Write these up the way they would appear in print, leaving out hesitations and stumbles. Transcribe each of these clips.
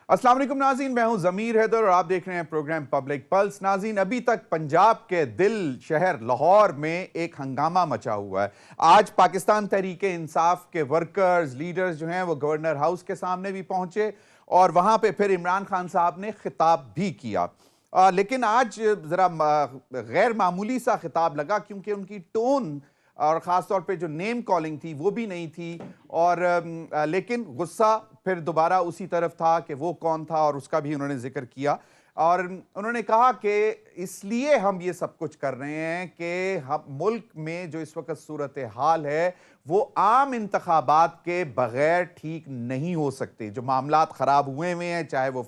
अस्सलाम वालेकुम नाज़रीन, मैं हूं ज़मीर हैदर और आप देख रहे हैं प्रोग्राम पब्लिक पल्स। नाज़रीन, अभी तक पंजाब के दिल शहर लाहौर में एक हंगामा मचा हुआ है। आज पाकिस्तान तहरीके इंसाफ के वर्कर्स लीडर्स जो हैं वो गवर्नर हाउस के सामने भी पहुंचे और वहां पे फिर इमरान खान साहब ने खिताब भी किया। लेकिन आज ज़रा गैर मामूली सा खिताब लगा क्योंकि उनकी टोन और ख़ास तौर पे जो नेम कॉलिंग थी वो भी नहीं थी। और लेकिन गुस्सा फिर दोबारा उसी तरफ था कि वो कौन था और उसका भी उन्होंने जिक्र किया। और उन्होंने कहा कि इसलिए हम ये सब कुछ कर रहे हैं कि हम मुल्क में जो इस वक्त सूरत हाल है वो आम इंतखाबात के बगैर ठीक नहीं हो सकते। जो मामलात ख़राब हुए हैं, चाहे वो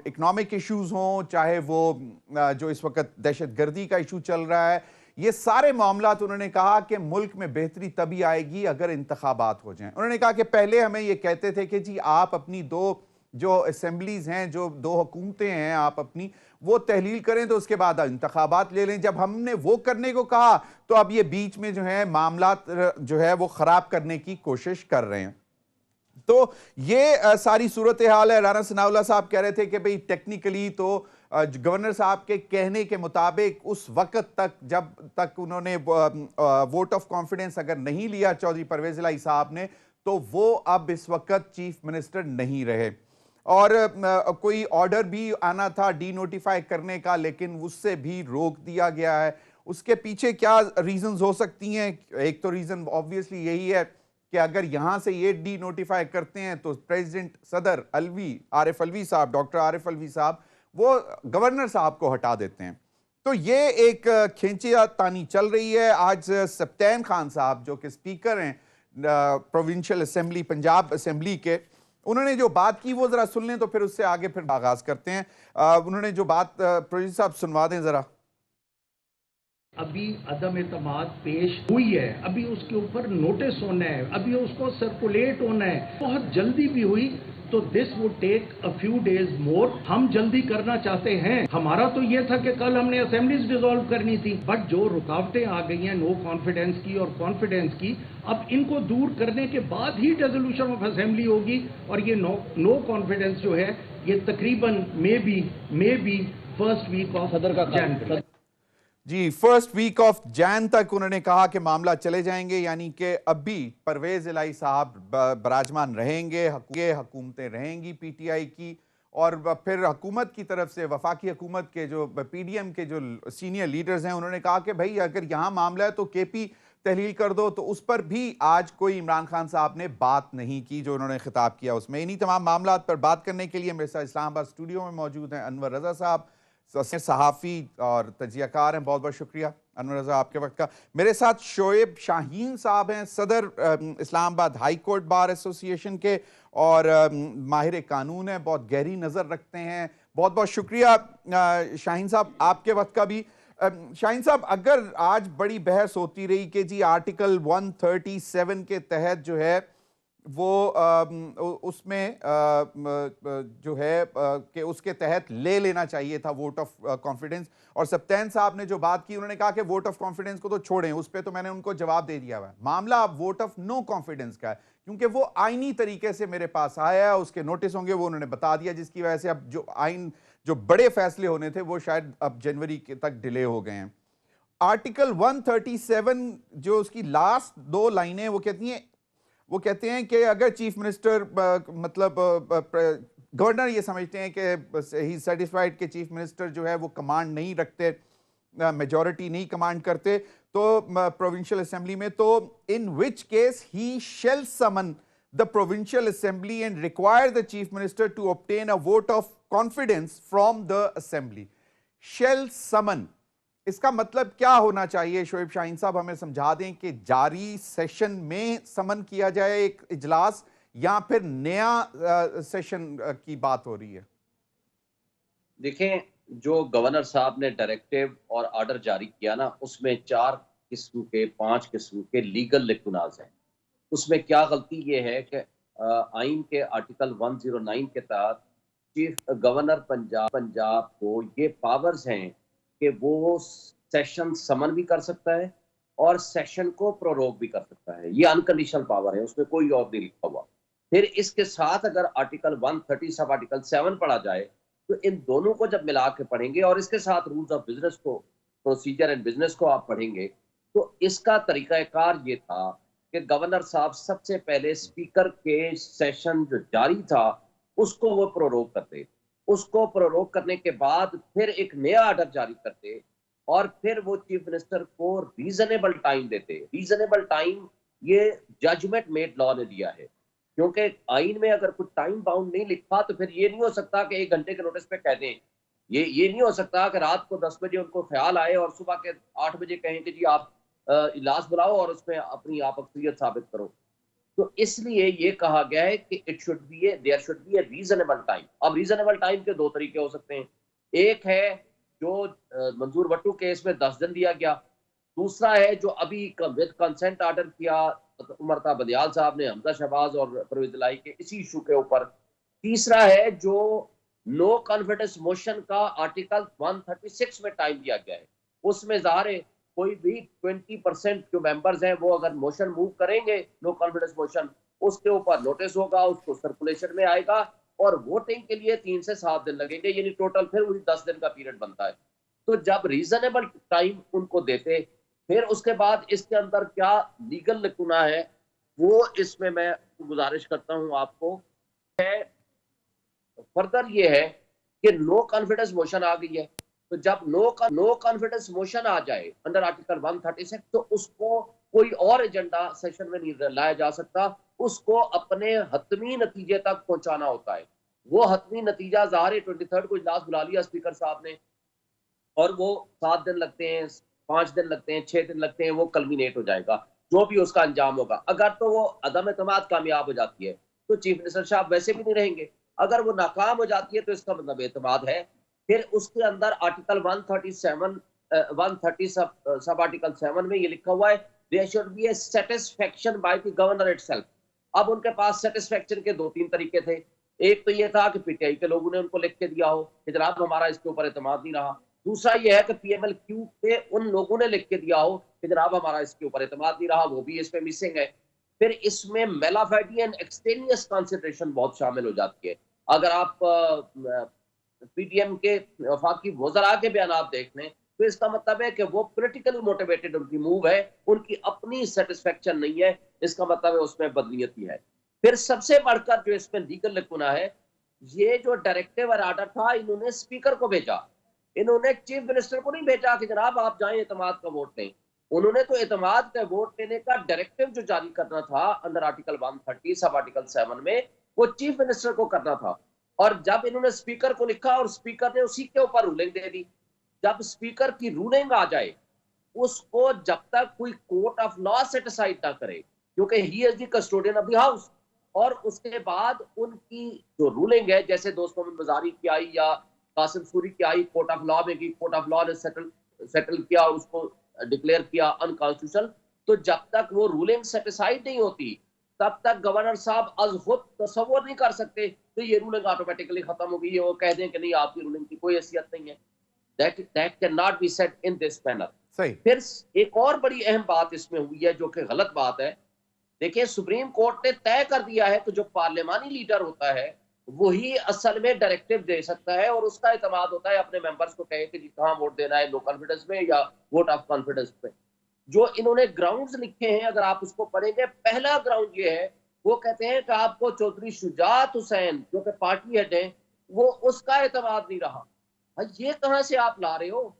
इकनॉमिक इश्यूज हों, चाहे वो जो इस वक्त दहशत गर्दी का इशू चल रहा है, ये सारे मामलात उन्होंने कहा कि मुल्क में बेहतरी तभी आएगी अगर इंतखाबात हो जाएं। उन्होंने कहा कि पहले हमें ये कहते थे कि जी आप अपनी दो जो असेंबलीज हैं, जो दो हुकूमतें हैं, आप अपनी वो तहलील करें तो उसके बाद इंतखाबात ले लें। जब हमने वो करने को कहा तो अब ये बीच में जो है मामलात जो है वो खराब करने की कोशिश कर रहे हैं। तो ये सारी सूरत हाल है। राना सनाउल्लाह साहब कह रहे थे कि भाई टेक्निकली तो गवर्नर साहब के कहने के मुताबिक उस वक्त तक जब तक उन्होंने वोट ऑफ कॉन्फिडेंस अगर नहीं लिया चौधरी परवेज इलाही साहब ने, तो वो अब इस वक्त चीफ मिनिस्टर नहीं रहे। और कोई ऑर्डर भी आना था डी नोटिफाई करने का, लेकिन उससे भी रोक दिया गया है। उसके पीछे क्या रीजंस हो सकती हैं? एक तो रीजन ऑब्वियसली यही है कि अगर यहां से ये डी नोटिफाई करते हैं तो प्रेसिडेंट सदर आरिफ अलवी साहब, डॉक्टर आरिफ अलवी साहब, वो गवर्नर साहब को हटा देते हैं। तो ये एक खींचिया तानी चल रही है। आज सप्तान खान साहब जो कि स्पीकर हैं प्रोविंशियल असेंबली, पंजाब असेंबली के, उन्होंने जो बात की वो जरा सुन लें तो फिर उससे आगे फिर आगाज करते हैं। उन्होंने जो बात प्रोविंशियल साहब सुनवा दें जरा। अभी अदम एतमाद पेश हुई है, अभी उसके ऊपर नोटिस होना है, अभी उसको सर्कुलेट होना है, बहुत जल्दी भी हुई तो this would take a few days more. हम जल्दी करना चाहते हैं। हमारा तो ये था कि कल हमने असेंबलीज डिसॉल्व करनी थी, बट जो रुकावटें आ गई हैं नो कॉन्फिडेंस की और कॉन्फिडेंस की, अब इनको दूर करने के बाद ही रेजोल्यूशन ऑफ असेंबली होगी। और ये नो कॉन्फिडेंस जो है ये तकरीबन maybe first week of January जी, फर्स्ट वीक ऑफ जैन तक उन्होंने कहा कि मामला चले जाएंगे, यानी कि अभी परवेज इलाही साहब बराजमान रहेंगे, हुकूमतें रहेंगी पीटीआई की। और फिर हुकूमत की तरफ से वफाकी हुकूमत के जो पीडीएम के जो सीनियर लीडर्स हैं, उन्होंने कहा कि भाई अगर यहाँ मामला है तो केपी तहलील कर दो। तो उस पर भी आज कोई इमरान खान साहब ने बात नहीं की जो उन्होंने खिताब किया उसमें। इन्हीं तमाम मामला पर बात करने के लिए मेरे साथ इस्लामाबाद स्टूडियो में मौजूद हैं अनवर रजा साहब, सहाफ़ी और तजियाकार हैं। बहुत बहुत शुक्रिया अनवर रजा आपके वक्त का। मेरे साथ शोएब शाहीन साहब हैं, सदर Islamabad high court bar association के और माहिर कानून हैं, बहुत गहरी नज़र रखते हैं। बहुत बहुत शुक्रिया शाहीन साहब आपके वक्त का भी। शाहीन साहब, अगर आज बड़ी बहस होती रही कि जी आर्टिकल 137 के तहत जो है वो उसमें जो है कि उसके तहत ले लेना चाहिए था वोट ऑफ कॉन्फिडेंस, और सप्तान साहब ने जो बात की उन्होंने कहा कि वोट ऑफ कॉन्फिडेंस को तो छोड़ें, उस पर तो मैंने उनको जवाब दे दिया हुआ है। मामला अब वोट ऑफ नो कॉन्फिडेंस का है क्योंकि वो आईनी तरीके से मेरे पास आया है, उसके नोटिस होंगे, वो उन्होंने बता दिया, जिसकी वजह से अब जो बड़े फैसले होने थे वो शायद अब जनवरी तक डिले हो गए हैं। आर्टिकल 137 जो उसकी लास्ट दो लाइनें वो कहते हैं कि अगर चीफ मिनिस्टर मतलब गवर्नर ये समझते हैं कि ही सेटिस्फाइड कि चीफ मिनिस्टर जो है वो कमांड नहीं रखते, मेजॉरिटी नहीं कमांड करते तो प्रोविंशियल असेंबली में, तो in which case he shall summon the provincial assembly and require the chief minister to obtain a vote of confidence from the assembly. Shall summon, इसका मतलब क्या होना चाहिए? शोएब शाहीन साहब हमें समझा दें कि जारी सेशन में समन किया जाए एक इजलास या फिर नया सेशन की बात हो रही है? देखें, जो गवर्नर साहब ने डायरेक्टिव और ऑर्डर जारी किया ना, उसमें 5 किस्म के लीगल लिकुनाज हैं। उसमें क्या गलती ये है कि आइन के आर्टिकल 109 के तहत चीफ गवर्नर पंजाब को ये पावर्स हैं कि वो सेशन समन भी कर सकता है और सेशन को प्रोरोग भी कर सकता है। ये अनकंडीशनल पावर है, उसमें कोई और नहीं लिखा हुआ। फिर इसके साथ अगर आर्टिकल 130 सब आर्टिकल 7 पढ़ा जाए तो इन दोनों को जब मिला के पढ़ेंगे और इसके साथ रूल्स ऑफ बिजनेस को, प्रोसीजर एंड बिजनेस को आप पढ़ेंगे, तो इसका तरीकाकार ये था कि गवर्नर साहब सबसे पहले स्पीकर के सेशन जो जारी था उसको वो प्रोरोग करते, उसको प्रोरोग करने के बाद फिर एक नया ऑर्डर जारी करते और फिर वो चीफ मिनिस्टर को रीजनेबल टाइम देते। रीजनेबल टाइम ये जजमेंट मेड लॉ ने दिया है, क्योंकि आइन में अगर कुछ टाइम बाउंड नहीं लिखा तो फिर ये नहीं हो सकता कि 1 घंटे के नोटिस पे कह दें। ये नहीं हो सकता कि रात को 10 बजे उनको ख्याल आए और सुबह के 8 बजे कहें कि जी आप इजलास बुलाओ और उसमें अपनी आप अक्सरियत साबित करो। तो इसलिए ये कहा गया है कि there should be a reasonable time. अब रीजनेबल टाइम के 2 तरीके हो सकते हैं। एक है जो मंजूर भट्टू केस में 10 दिन दिया गया, दूसरा है जो अभी विद कंसेंट ऑर्डर किया उमरता बदियाल साहब ने हमजा शहबाज और परवेज इलाही के इसी इशू के ऊपर, तीसरा है जो नो कॉन्फिडेंस मोशन का आर्टिकल 136 में टाइम दिया गया है। उसमें ज़ाहिर है कोई भी 20% जो मेंबर्स हैं वो अगर मोशन मूव करेंगे नो कॉन्फिडेंस मोशन, उसके ऊपर नोटिस होगा, उसको सर्कुलेशन में आएगा और वोटिंग के लिए 3 से 7 दिन लगेंगे, यानी टोटल फिर वही 10 दिन का पीरियड बनता है। तो जब रीजनेबल टाइम उनको देते, फिर उसके बाद इसके अंदर क्या लीगल लकुना है वो इसमें मैं गुजारिश करता हूं आपको है। फर्दर ये है कि नो कॉन्फिडेंस मोशन आ गई है, तो जब नो कॉन्फिडेंस मोशन आ जाए अंडर आर्टिकल 136 तो उसको कोई और एजेंडा सेशन में नहीं लाया जा सकता, उसको अपने हतमी नतीजे तक पहुंचाना होता है। वो हतमी नतीजा ज़ाहिर 23 को इजलास बुला लिया स्पीकर साहब ने और वो 7 दिन लगते हैं, 5 दिन लगते हैं, 6 दिन लगते हैं, वो कल्मिनेट हो जाएगा जो भी उसका अंजाम होगा। अगर तो वो अदम एतमाद कामयाब हो जाती है तो चीफ मिनिस्टर साहब वैसे भी नहीं रहेंगे, अगर वो नाकाम हो जाती है तो इसका मतलब एतमाद है। फिर उसके अंदर आर्टिकल 130 सब आर्टिकल 7 में ये लिखा हुआ है there should be a satisfaction by the governor itself. अब उनके पास सेटिस्फेक्शन के 2-3 तरीके थे। एक तो ये था कि पीटीआई के लोगों ने उनको लिख के दिया हो कि जनाब हमारा इसके ऊपर एतमाद नहीं रहा। दूसरा ये है कि पीएमएलक्यू के उन लोगों ने लिख के दिया हो कि जनाब हमारा इसके ऊपर एतमाद नहीं रहा, वो भी इसमें मिसिंग है। फिर इसमें मेलाफाइडी एंड एक्सटेनियस कंसिडरेशन बहुत शामिल हो जाती है। अगर आप पीडीएम के वफाकी वज़रा के बयान आप देख लें तो इसका मतलब है कि वो पॉलिटिकली मोटिवेटेड उनकी मूव है, उनकी अपनी सेटिस्फेक्शन नहीं है, इसका मतलब है उसमें बदनीयती है। फिर सबसे बढ़कर जो इसमें लीगल लकुना है, ये जो डायरेक्टिव और आर्डर था इन्होंने स्पीकर को भेजा, इन्होंने चीफ मिनिस्टर को नहीं भेजा कि जनाब आप जाएं एतमाद का वोट लें। उन्होंने तो एतमाद का वोट लेने का डायरेक्टिव जो जारी करना था अंडर आर्टिकल 130 सब आर्टिकल 7 में, वो चीफ मिनिस्टर को करना था। और जब इन्होंने स्पीकर को लिखा और स्पीकर ने उसी के ऊपर रूलिंग दे दी, जब स्पीकर की रूलिंग आ जाए उसको जब तक कोई कोर्ट ऑफ लॉ से डिसाइड ना करे, क्योंकि he is the custodian of the house, और उसके बाद उनकी जो रूलिंग है जैसे दोस्त मोहम्मद मजारी की आई या कासिम सूरी की आई कोर्ट ऑफ लॉ में की, कोर्ट ऑफ लॉ ने सेटल किया, उसको डिक्लेयर किया अनकॉन्स्टिट्यूशनल, तो जब तक वो रूलिंग सेटिस्फाइड नहीं होती तब तक गवर्नर साहब अज खुद तसव्वुर नहीं कर सकते तो ये रूलिंग ऑटोमेटिकली खत्म हो गई है, वो कह दें कि नहीं आपकी रूलिंग की कोई हैसियत नहीं है। That can not be said in this manner. सही। फिर एक और बड़ी अहम बात इसमें हुई है जो कि गलत बात है। देखिए सुप्रीम कोर्ट ने तय कर दिया है कि जो पार्लियामानी लीडर होता है वही असल में डायरेक्टिव दे सकता है और उसका एतमाद होता है अपने मेंबर्स को कहे कि जी कहाँ वोट देना है, नो कॉन्फिडेंस में या वोट ऑफ कॉन्फिडेंस में। जो इन्होंने ग्राउंड्स लिखे हैं अगर आप उसको पढ़ेंगे, पहला ग्राउंड ये है, वो कहते हैं कि आपको चौधरी शुजात हुसैन जो कि पार्टी हेड है वो उसका एतमाद नहीं रहा। ये कहां से आप ला रहे हो?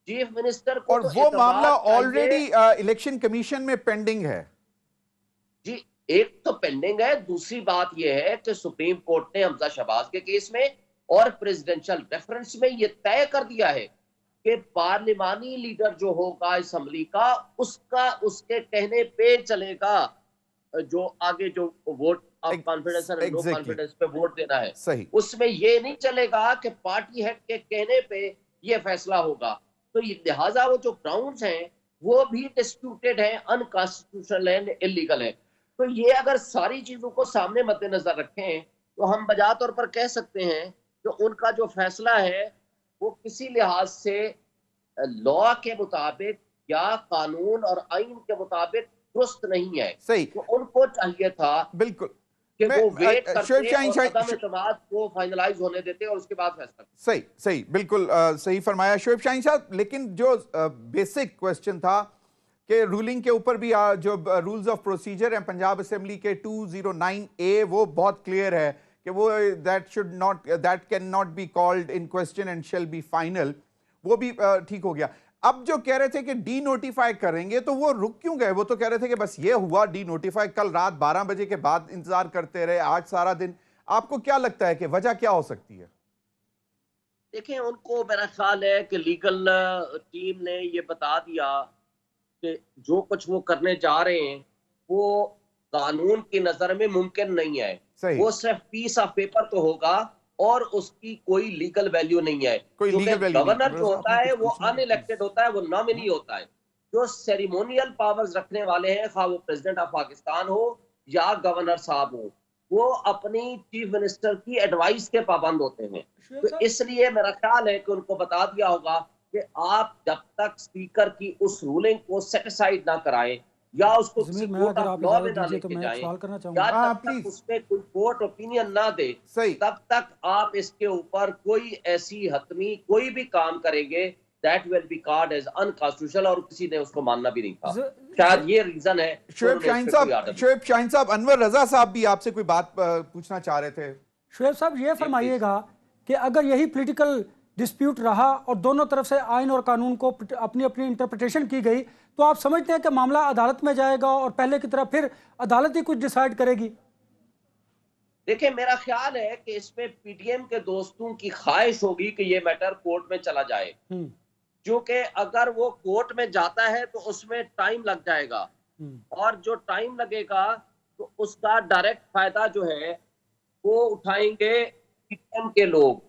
चीफ मिनिस्टर को और तो वो मामला एतमाद चाहिए। ऑलरेडी इलेक्शन कमीशन में पेंडिंग है। जी, एक तो पेंडिंग है, दूसरी बात यह है कि सुप्रीम कोर्ट ने हमजा शहबाज के केस में और प्रेसिडेंशियल रेफरेंस में यह तय कर दिया है कि पार्लिमानी लीडर जो होगा असेंबली का उसका उसके कहने पे चलेगा, जो आगे जो वोट ऑफ कॉन्फिडेंस और नो कॉन्फिडेंस पे वोट देना है सही। उसमें ये नहीं चलेगा कि पार्टी हेड के कहने पे ये फैसला होगा। तो लिहाजा वो जो ग्राउंड्स हैं वो भी डिस्प्यूटेड हैं, अनकॉन्स्टिट्यूशनल एंड इलीगल है। तो ये अगर सारी चीजों को सामने मद्देनजर रखें तो हम बजा तौर पर कह सकते हैं कि उनका जो फैसला है वो किसी लिहाज से लॉ के मुताबिक या कानून और आइन के मुताबिक दुरुस्त नहीं है। सही। तो उनको चाहिए था बिल्कुल कि वो वेट करते शोएब शाहीन और अदम एतमाद को फाइनलाइज होने देते और उसके बाद फैसला करते। सही सही बिल्कुल सही फरमाया शोएब शाहीन साहब। लेकिन जो बेसिक क्वेश्चन था कि रूलिंग के ऊपर भी जो रूल्स ऑफ प्रोसीजर हैं पंजाब असेंबली के 209A वो बहुत क्लियर है कि वो that can not be called in question and shall be final, वो भी ठीक हो गया। अब जो कह रहे थे कि डी नोटिफाई करेंगे तो वो रुक क्यों गए? वो तो कह रहे थे कि बस ये हुआ डी नोटिफाई, कल रात 12 बजे के बाद इंतजार करते रहे, आज सारा दिन। आपको क्या लगता है कि वजह क्या हो सकती है? देखिए, उनको मेरा ख्याल है कि लीगल टीम ने ये बता दिया कि जो कुछ वो करने जा रहे हैं वो कानून की नजर में मुमकिन नहीं है। वो सिर्फ पीस ऑफ पेपर तो होगा और उसकी कोई लीगल वैल्यू नहीं है, क्योंकि गवर्नर जो होता है वो अनइलेक्टेड होता है, वो नॉमिनी होता है। जो सेरेमोनियल पावर्स रखने वाले हैं, खा वो प्रेसिडेंट ऑफ पाकिस्तान हो या गवर्नर साहब हो, वो अपनी चीफ मिनिस्टर की एडवाइस के पाबंद होते हैं। तो इसलिए मेरा ख्याल है कि उनको बता दिया होगा कि आप जब तक स्पीकर की उस रूलिंग को सेटिसाइड ना कराएं या उसको कोर्ट ऑफ लॉ में ना लेके जाएं या तब तक उसमें कोई कोर्ट ओपिनियन ना दे, तब तक आप इसके ऊपर कोई ऐसी हतमी कोई भी काम करेंगे that will be called as unconstitutional, और किसी ने उसको मानना भी नहीं था। शायद ये रीजन है। शोएब शाहीन साहब, अनवर रजा साहब भी आपसे कोई बात पूछना चाह रहे थे। शोएब साहब, ये फरमाइएगा कि अगर यही पॉलिटिकल डिस्प्यूट रहा और दोनों तरफ से आइन और कानून को अपनी अपनी इंटरप्रिटेशन की गई, तो आप समझते हैं कि मामला अदालत में जाएगा और पहले की तरह फिर अदालत ही कुछ डिसाइड करेगी? देखिए, मेरा ख्याल है कि इसमें पीटीएम के दोस्तों की ख्वाहिश होगी कि ये मैटर कोर्ट में चला जाए, क्योंकि अगर वो कोर्ट में जाता है तो उसमें टाइम लग जाएगा और जो टाइम लगेगा तो उसका डायरेक्ट फायदा जो है वो उठाएंगे पीटीएम के लोग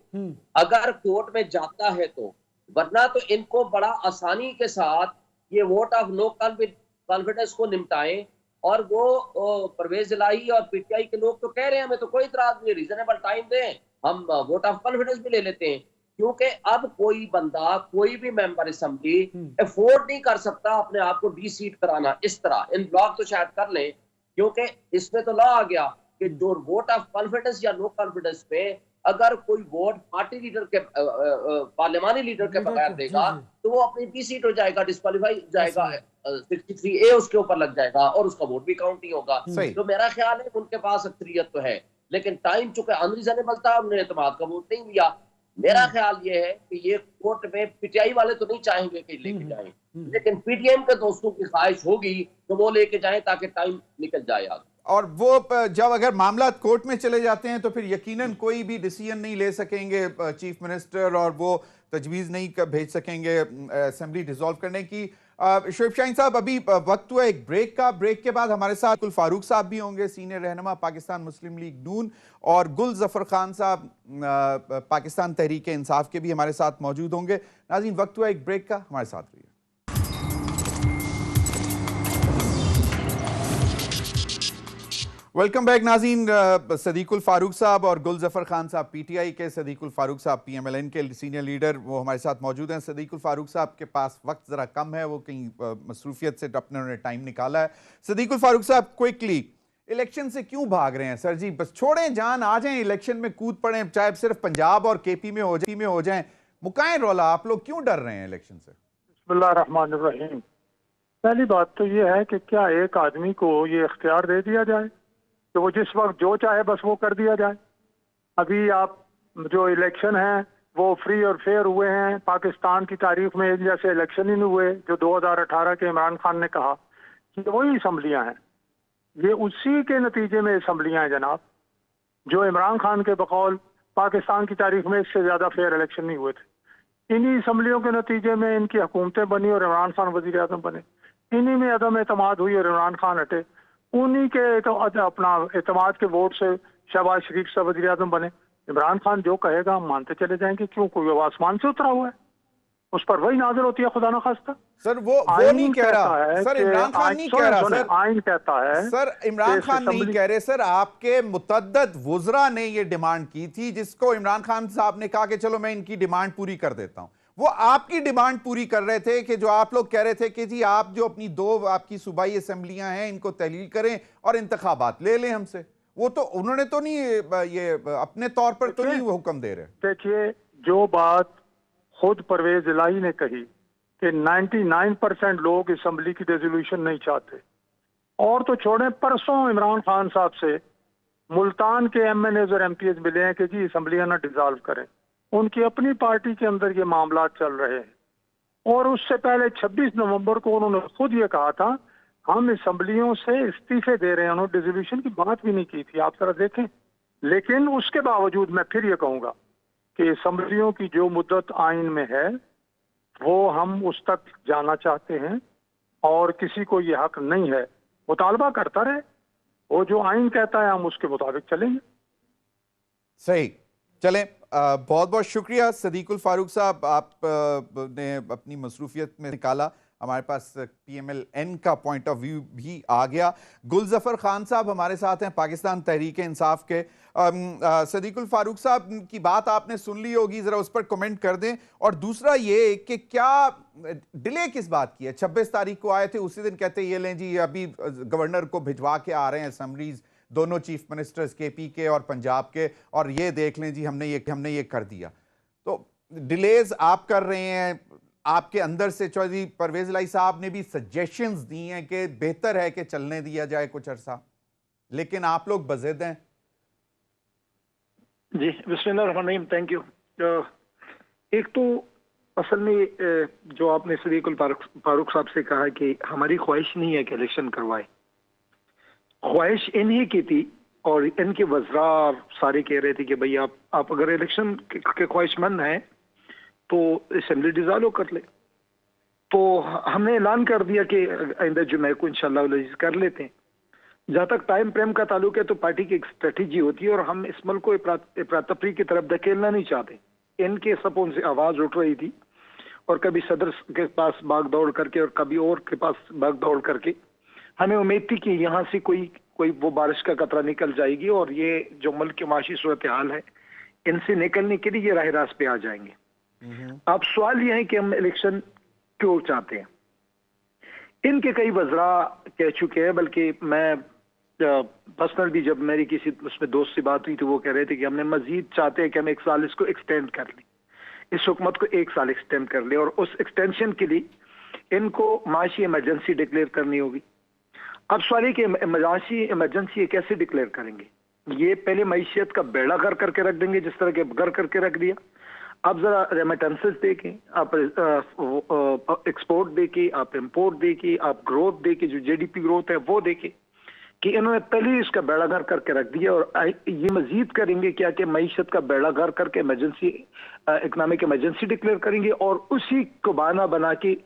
अगर कोर्ट में जाता है तो। वरना तो इनको बड़ा आसानी के साथ ये वोट ऑफ नो कॉन्फिडेंस को निपटाएं, और वो परवेज इलाही और पीटीआई के लोग तो कह रहे हैं हमें तो कोई इतराज नहीं, रीजनेबल टाइम दें, हम वोट ऑफ कॉन्फिडेंस भी ले लेते हैं। क्योंकि अब कोई बंदा, कोई भी मेंबर असेंबली अफोर्ड नहीं कर सकता अपने आप को डी सीट कराना इस तरह। इन ब्लॉक तो शायद कर लें, क्योंकि इसमें तो लॉ आ गया कि जो वोट ऑफ कॉन्फिडेंस या नो कॉन्फिडेंस पे अगर कोई वोट पार्टी लीडर के पार्लियामानी लीडर के बगैर देगा तो वो अपनी डी सीट हो जाएगा, डिस्क्वालीफाई हो जाएगा, 63A उसके ऊपर लग जाएगा और उसका वोट भी काउंट नहीं होगा। तो मेरा ख्याल है उनके पास अक्सरियत तो है, लेकिन टाइम चूंकि अनरीजनेबल था, उन्होंने एतमाद का वोट नहीं दिया। मेरा ख्याल ये है कि ये कोर्ट में पीटीआई वाले तो नहीं चाहेंगे कि लेके जाएं, लेकिन पीटीएम के दोस्तों की ख्वाहिश होगी तो वो लेके जाएं ताकि टाइम निकल जाए आगे। और वो जब अगर मामला कोर्ट में चले जाते हैं तो फिर यकीनन कोई भी डिसीजन नहीं ले सकेंगे चीफ मिनिस्टर, और वो तजवीज़ नहीं भेज सकेंगे असेंबली डिसॉल्व करने की। शोएब शाहीन साहब, अभी वक्त हुआ एक ब्रेक का। ब्रेक के बाद हमारे साथ कुल फारूक साहब भी होंगे, सीनियर रहनुमा पाकिस्तान मुस्लिम लीग नून, और गुल जफर खान साहब पाकिस्तान तहरीक इंसाफ के भी हमारे साथ मौजूद होंगे। नाज़रीन, वक्त हुआ एक ब्रेक का, हमारे साथ रहिए। वेलकम बैक नाज़रीन। सदीकुल फारूक साहब और गुल जफर खान साहब पीटीआई के, सदीकुल फारूक साहब पीएमएलएन के सीनियर लीडर, वो हमारे साथ मौजूद हैं। सदीकुल फारूक साहब के पास वक्त ज़रा कम है, वो कहीं मसरूफियत से अपने उन्होंने टाइम निकाला है। सदीकुल फारूक साहब, क्विकली, इलेक्शन से क्यों भाग रहे हैं सर जी? बस छोड़ें जान, आ जाएं, इलेक्शन में कूद पड़ें, चाहे सिर्फ पंजाब और केपी में हो जाएं, मुकाएं रौला। आप लोग क्यों डर रहे हैं इलेक्शन से? बिस्मिल्लाहिर्रहमानिर्रहीम। पहली बात तो ये है कि क्या एक आदमी को ये इख्तियार दे दिया जाए तो वो जिस वक्त जो चाहे बस वो कर दिया जाए? अभी आप जो इलेक्शन हैं वो फ्री और फेयर हुए हैं। पाकिस्तान की तारीख में एक जैसे इलेक्शन ही नहीं हुए जो 2018 के इमरान खान ने कहा कि वही असम्बलियाँ हैं। ये उसी के नतीजे में असम्बलियाँ हैं जनाब, जो इमरान खान के बकौल पाकिस्तान की तारीख में इससे ज़्यादा फेयर इलेक्शन नहीं हुए थे। इन्हीं असम्बलियों के नतीजे में इनकी हुकूमतें बनी और इमरान खान वज़ीर आज़म बने। इन्हीं में अदम एतमाद हुई और इमरान खान हटे। उन्हीं के अपना एतमाद के वोट से शहबाज शरीफ से वज़ीर आज़म बने। इमरान खान जो कहेगा हम मानते चले जाएंगे। क्यों? कोई आसमान से उतरा हुआ है, उस पर वही नाज़िल होती है, खुदा ना खास्ता। सर वो नहीं कह रहा है सर, इमरान खान नहीं कह रहा सर, आइन कहता है सर, इमरान खान नहीं कह रहे सर। आपके मुतअद्दिद वुज़रा ने ये डिमांड की थी, जिसको इमरान खान साहब ने कहा कि चलो मैं इनकी डिमांड पूरी कर देता हूं। वो आपकी डिमांड पूरी कर रहे थे कि जो आप लोग कह रहे थे कि जी आप जो अपनी दो आपकी सूबाई असेंबलियां हैं इनको तहलील करें और इंतखाबात ले लें हमसे। वो तो उन्होंने तो नहीं ये अपने तौर पर तो नहीं वो हुक्म दे रहे। देखिए, जो बात खुद परवेज इलाही ने कही कि 99% लोग असम्बली की रेजोल्यूशन नहीं चाहते, और तो छोड़ें, परसों इमरान खान साहब से मुल्तान के MNAs और MPs मिले हैं कि जी असम्बलियां ना डिसॉल्व करें। उनकी अपनी पार्टी के अंदर ये मामला चल रहे हैं, और उससे पहले 26 नवंबर को उन्होंने खुद ये कहा था हम असम्बलियों से इस्तीफे दे रहे हैं। उन्होंने डिसोल्यूशन की बात भी नहीं की थी, आप जरा देखें। लेकिन उसके बावजूद मैं फिर ये कहूंगा कि असम्बलियों की जो मुद्दत आइन में है वो हम उस तक जाना चाहते हैं, और किसी को ये हक नहीं है। मुतालबा करता रहे, वो जो आइन कहता है हम उसके मुताबिक चलेंगे। सही, चलें। बहुत बहुत शुक्रिया सदीकुल फारूक साहब, आप ने अपनी मसरूफियत में निकाला, हमारे पास PMLN का पॉइंट ऑफ व्यू भी आ गया। गुलजफर खान साहब हमारे साथ हैं, पाकिस्तान तहरीक इंसाफ के। सदीकुल फारूक साहब की बात आपने सुन ली होगी, जरा उस पर कमेंट कर दें। और दूसरा ये कि क्या डिले किस बात की है? 26 तारीख को आए थे, उसी दिन कहते ये लें जी अभी गवर्नर को भिजवा के आ रहे हैं समरीज, दोनों चीफ मिनिस्टर्स KP के और पंजाब के, और ये देख लें जी हमने ये कर दिया। तो डिलेज आप कर रहे हैं, आपके अंदर से चौधरी परवेज इलाही साहब ने भी सजेशंस दी हैं कि बेहतर है कि चलने दिया जाए कुछ अरसा, लेकिन आप लोग बज़िद हैं। जी, बिस्मिल्लाहिर्रहमानिर्रहीम, थैंक यू। एक तो असल में जो आपने सदीकुल फारूक साहब से कहा कि हमारी ख्वाहिश नहीं है कि इलेक्शन करवाए, ख्वाहिश इन्हीं की थी, और इनके वज़रा सारे कह रहे थे कि भाई आप अगर इलेक्शन के ख्वाहिशमंद हैं तो असेंबली डिसॉल्व कर ले। तो हमने ऐलान कर दिया कि आइंदा जुमे को इंशाल्लाह कर लेते हैं। जहाँ तक टाइम फ्रेम का ताल्लुक है तो पार्टी की एक स्ट्रेटेजी होती है, और हम इस मुल्क को अफरा-तफरी की तरफ धकेलना नहीं चाहते। इनके सपोन से आवाज उठ रही थी, और कभी सदर के पास भाग दौड़ करके और कभी और के पास भाग दौड़ करके हमें उम्मीद थी कि यहाँ से कोई वो बारिश का कतरा निकल जाएगी, और ये जो मुल्क की माशी सूरत हाल है इनसे निकलने के लिए ये राह रास्त पे आ जाएंगे। अब सवाल ये है कि हम इलेक्शन क्यों चाहते हैं। इनके कई वज़रा कह चुके हैं, बल्कि मैं पर्सनल भी जब मेरी किसी उसमें दोस्त से बात हुई तो वो कह रहे थे कि हमने मजीद चाहते हैं कि हम 1 साल इसको एक्सटेंड कर लें, इस हुकूमत को 1 साल एक्सटेंड कर ले, और उस एक्सटेंशन के लिए इनको माशी इमरजेंसी डिक्लेयर करनी होगी। अब सवाल है कि माशी इमरजेंसी कैसे डिक्लेयर करेंगे? ये पहले मईशियत का बेड़ा गर्क करके रख देंगे, जिस तरह के गर्क करके रख दिया। आप जरा रेमिटेंसेस देके, आप एक्सपोर्ट देके, आप इंपोर्ट देके, आप ग्रोथ देके, जो GDP ग्रोथ है वो देके, कि इन्होंने पहले इसका बेड़ा गर्क करके रख दिया, और ये मजीद करेंगे क्या कि मईशत का बेड़ा गर्क करके इमरजेंसी इकोनॉमिक इमरजेंसी डिक्लेयर करेंगे, और उसी को बहाना बना के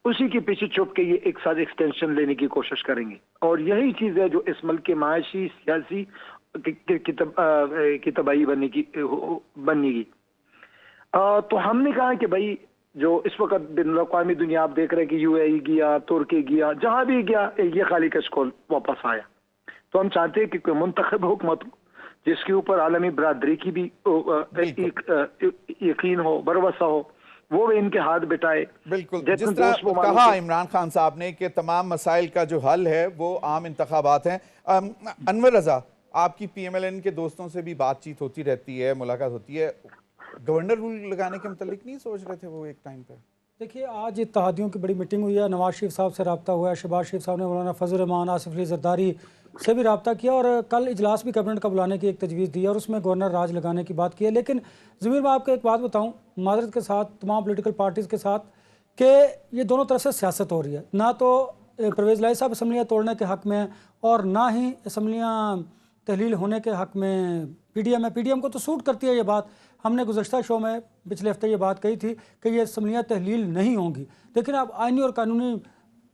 उसी के पीछे छुप के ये 1 साल एक्सटेंशन लेने की कोशिश करेंगे। और यही चीज है जो इस मुल्क के माशी सियासी की तबाही बनेगी। तो हमने कहा कि भाई जो इस वक्त बिन-अक़वामी दुनिया आप देख रहे हैं कि UAE गया, तुर्की गया, जहां भी गया ये खाली कशकोल वापस आया। तो हम चाहते हैं कि कोई मुंतखब हुकूमत हो जिसके ऊपर आलमी बरादरी की भी यकीन हो, भरोसा हो, वो इनके हाथ बिठाए। बिल्कुल, जिस तरह कहा इमरान खान साहब ने कि तमाम मसाइल का जो हल है वो आम इंतखाबात हैं। अनवर रजा, आपकी PMLN के दोस्तों से भी बातचीत होती रहती है, मुलाकात होती है, गवर्नर रूल लगाने के मुतालिक नहीं सोच रहे थे वो एक टाइम पे? देखिए, आज इत्तेहादियों की बड़ी मीटिंग हुई है, नवाज शरीफ साहब से रब्ता हुआ है, शहबाज शरीफ साहब ने मौलाना फजल रहमान, आसिफ अली जरदारी से भी रब्ता किया, और कल इजलास भी कैबिनेट का बुलाने की एक तजवीज़ दी है, और उसमें गवर्नर राज लगाने की बात की है। लेकिन ज़मीर, मैं आपको एक बात बताऊँ माजरत के साथ, तमाम पोलिटिकल पार्टीज़ के साथ, कि ये दोनों तरफ से सियासत हो रही है। ना तो परवेज़ इलाही साहब असम्बलियाँ तोड़ने के हक़ में, और ना ही असम्बलियाँ तहलील होने के हक़ में PDM है। PDM को तो सूट करती है ये बात। हमने गुज़श्ता शो में पिछले हफ्ते ये बात कही थी कि ये असम्बलियाँ तहलील नहीं होंगी, लेकिन अब आइनी और कानूनी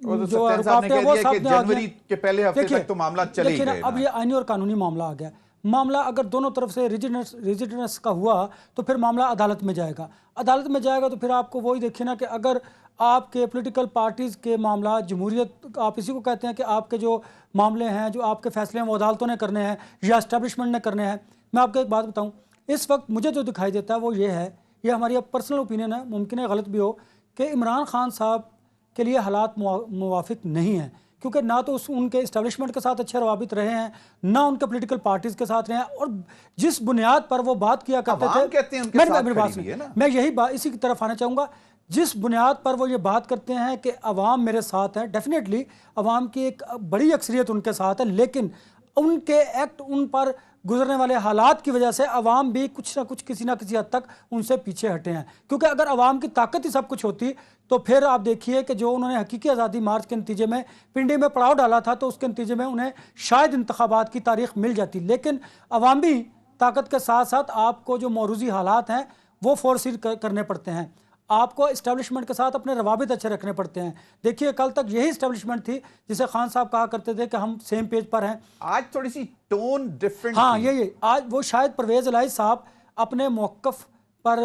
जो रुकावटें हैं वो सामने आ गई। के पहले हफ्ते तक तो मामला चल ही गया। अब ये आइनी और कानूनी मामला आ गया। मामला अगर दोनों तरफ से रिजिडनेस का हुआ तो फिर मामला अदालत में जाएगा। अदालत में जाएगा तो फिर आपको वही देखिए ना कि अगर आपके पॉलिटिकल पार्टीज़ के मामला, जमहूरियत आप इसी को कहते हैं कि आपके जो मामले हैं, जो आपके फैसले हैं वो अदालतों ने करने हैं या इस्टेब्लिशमेंट ने करने हैं। मैं आपको एक बात बताऊं, इस वक्त मुझे जो दिखाई देता है वो ये है, ये हमारी अब पर्सनल ओपिनियन है, मुमकिन है गलत भी हो, कि इमरान खान साहब के लिए हालात मुवाफिक नहीं है क्योंकि ना तो उनके इस्टेब्लिशमेंट के साथ अच्छे रवाबित रहे हैं, ना उनके पॉलिटिकल पार्टीज के साथ रहे हैं, और जिस बुनियाद पर वो बात किया करते अवाम थे, कहते हैं उनके मेरी साथ बात खड़ी हुई है ना। मैं यही बात इसी की तरफ आना चाहूँगा। जिस बुनियाद पर वो ये बात करते हैं कि अवाम मेरे साथ है, डेफिनेटली अवाम की एक बड़ी अक्सरियत उनके साथ है, लेकिन उनके एक्ट, उन पर गुजरने वाले हालात की वजह से अवाम भी कुछ ना कुछ, किसी ना किसी हद तक उनसे पीछे हटे हैं। क्योंकि अगर अवाम की ताकत ही सब कुछ होती तो फिर आप देखिए कि जो उन्होंने हकीकी आज़ादी मार्च के नतीजे में पिंडी में पड़ाव डाला था, तो उसके नतीजे में उन्हें शायद इंतखाबात की तारीख मिल जाती। लेकिन अवामी ताकत के साथ साथ आपको जो मौरूजी हालात हैं वो फोर्सिल करने पड़ते हैं, आपको इस्टेब्लिशमेंट के साथ अपने रवाबित अच्छे रखने पड़ते हैं। देखिए कल तक यही इस्टेब्लिशमेंट थी जिसे खान साहब कहा करते थे कि हम सेम पेज पर हैं। आज थोड़ी सी टोन डिफरेंट। हाँ, यही आज वो शायद परवेज इलाही साहब अपने मौकफ पर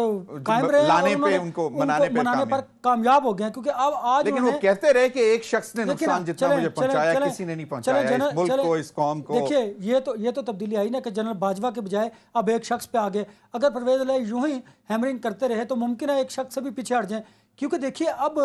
कायम रहे, लाने और पे उनको मनाने पर कामयाब हो गए। क्योंकि अब आज लेकिन वो कहते रहे कि एक शख्स ने देखिए नुकसान ना, जितना मुझे पहुंचाया किसी ने नहीं पहुंचाया, इस मुल्क को, इस कौम को। देखिए ये तो तब्दीली आई ना कि जनरल बाजवा के बजाय अब एक शख्स पे आ गए। अगर परवेज इलाही यूं ही हैमरिंग करते रहे तो मुमकिन है एक शख्स से भी पीछे हट जाए। क्योंकि देखिए अब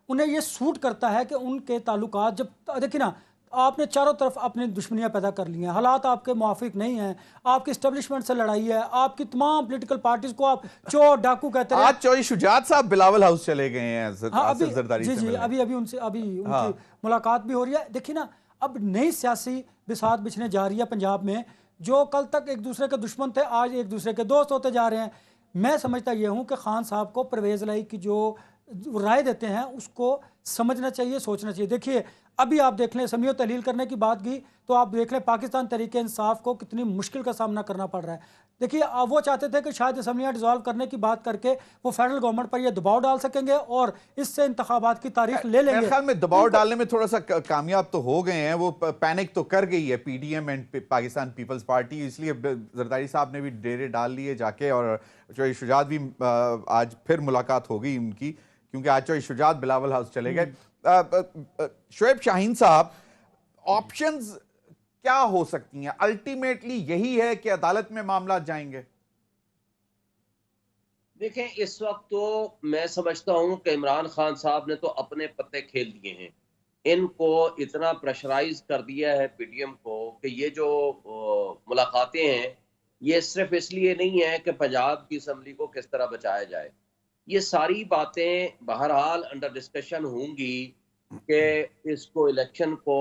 उन्हें ये सूट करता है कि उनके ताल्लुकात, जब देखिए ना आपने चारों तरफ अपनी दुश्मनियां पैदा कर ली हैं, हालात आपके मुआफिक नहीं हैं, आपकी इस्टेब्लिशमेंट से लड़ाई है, आपकी तमाम पॉलिटिकल पार्टीज को आप चोर डाकू कहते हैं। आज चौधरी शुजात साहब बिलावल हाउस चले गए हैं आसिफ जरदारी से मिलने। अभी उनकी मुलाकात भी हो रही है। देखिए ना अब नई सियासी बिसात बिछने जा रही है पंजाब में। जो कल तक एक दूसरे के दुश्मन थे आज एक दूसरे के दोस्त होते जा रहे हैं। मैं समझता ये हूँ कि खान साहब को परवेज इलाही की जो राय देते हैं उसको समझना चाहिए, सोचना चाहिए। देखिए अभी आप देख लें, समीओ तहलील करने की बात की तो आप देख लें पाकिस्तान तहरीक इंसाफ को कितनी मुश्किल का सामना करना पड़ रहा है। देखिए वो चाहते थे कि शायद असम्बलियाँ डिसॉल्व करने की बात करके वो फेडरल गवर्नमेंट पर ये दबाव डाल सकेंगे और इससे इंतखाबात की तारीख ले लेंगे। मेरे ख्याल में दबाव डालने में थोड़ा सा कामयाब तो हो गए हैं। वो पैनिक तो कर गई है PDM and Pakistan Peoples Party, इसलिए जरदारी साहब ने भी डेरे डाल लिए जाके, और चौधरी शुजात भी आज फिर मुलाकात हो गई उनकी, क्योंकि आज चौधरी शुजात बिलावल हाउस चले गए। शोएब शाहीन साहब, ऑप्शंस क्या हो सकती हैं? अल्टीमेटली यही है कि अदालत में मामला जाएंगे। देखें इस वक्त तो मैं समझता हूं कि इमरान खान साहब ने तो अपने पत्ते खेल दिए हैं। इनको इतना प्रेशराइज कर दिया है पीडीएम को कि ये जो मुलाकातें हैं ये सिर्फ इसलिए नहीं है कि पंजाब की असम्बली को किस तरह बचाया जाए। ये सारी बातें बहरहाल अंडर डिस्कशन होंगी कि इसको इलेक्शन को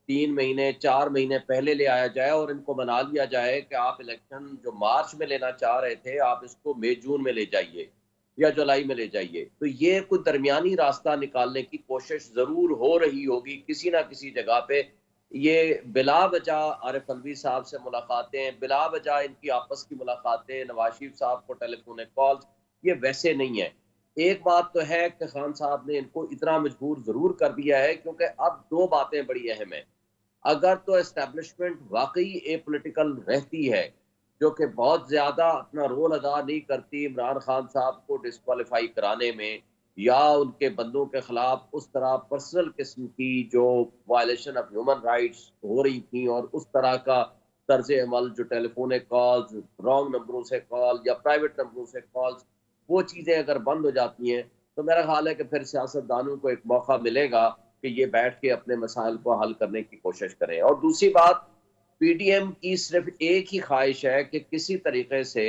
3 महीने 4 महीने पहले ले आया जाए और इनको मना लिया जाए कि आप इलेक्शन जो मार्च में लेना चाह रहे थे आप इसको मई जून में ले जाइए या जुलाई में ले जाइए। तो ये कोई दरमियानी रास्ता निकालने की कोशिश ज़रूर हो रही होगी किसी ना किसी जगह पे। ये बिला वजह आरिफ अलवी साहब से मुलाकातें, बिला वजह इनकी आपस की मुलाकातें, नवाज शरीफ साहब को टेलीफोनिक कॉल्स, ये वैसे नहीं है। एक बात तो है कि खान साहब ने इनको इतना मजबूर ज़रूर कर दिया है, क्योंकि अब 2 बातें बड़ी अहम है। अगर तो एस्टेब्लिशमेंट वाकई ए पॉलिटिकल रहती है, जो कि बहुत ज़्यादा अपना रोल अदा नहीं करती इमरान खान साहब को डिस्क्वालीफाई कराने में, या उनके बंदों के खिलाफ उस तरह पर्सनल किस्म की जो वायलेशन ऑफ ह्यूमन राइट्स हो रही थी और उस तरह का तर्ज अमल जो टेलीफोनिक कॉल्स, रॉन्ग नंबरों से कॉल या प्राइवेट नंबरों से कॉल्स, वो चीज़ें अगर बंद हो जाती हैं तो मेरा ख्याल है कि फिर सियासतदानों को एक मौका मिलेगा कि ये बैठ के अपने मसाइल को हल करने की कोशिश करें। और दूसरी बात, पीडीएम की सिर्फ एक ही ख्वाहिश है कि किसी तरीके से